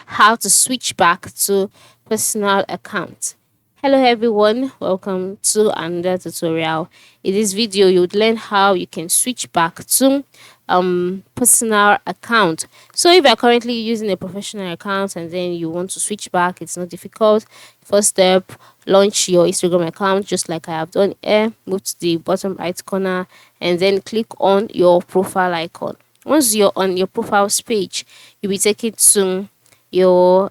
how to switch back to personal account. Hello everyone, welcome to another tutorial. In this video you would learn how you can switch back to personal account. So if you are currently using a professional account and then you want to switch back, it's not difficult. First step, launch your Instagram account just like I have done here. Move to the bottom right corner and then click on your profile icon. Once you're on your profiles page, you'll be taken to you'll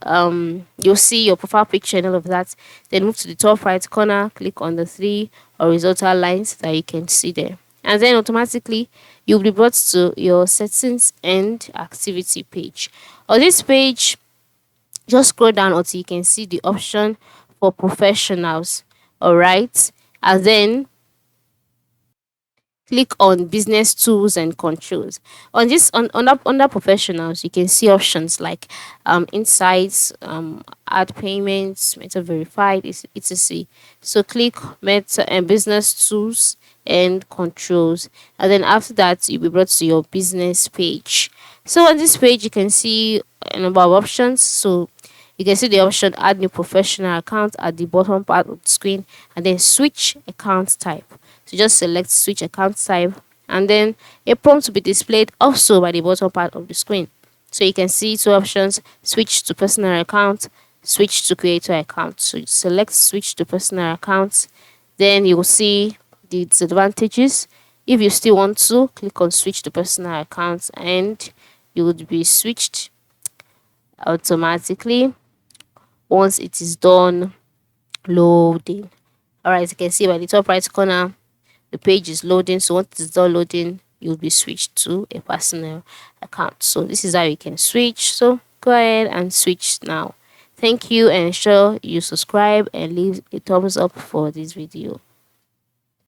see your profile picture and all of that. Then move to the top right corner, click on the three horizontal lines that you can see there, and then automatically you'll be brought to your settings and activity page. On this page, just scroll down until you can see the option for professionals. All right, and then click on business tools and controls. On this under professionals, you can see options like insights, add payments, meta verified, etc. So click meta and business tools and controls, and then after that you'll be brought to your business page. So on this page you can see a number of options. So you can see the option add new professional account at the bottom part of the screen, and then switch account type. So just select switch account type, and then a prompt will be displayed also by the bottom part of the screen. So you can see two options: switch to personal account, switch to creator account. So you select switch to personal account, then you will see the disadvantages. If you still want to, click on switch to personal account and you would be switched automatically once it is done loading. All right, you can see by the top right corner the page is loading. So once it's done loading, you'll be switched to a personal account. So this is how you can switch. So go ahead and switch now. Thank you, and ensure you subscribe and leave a thumbs up for this video.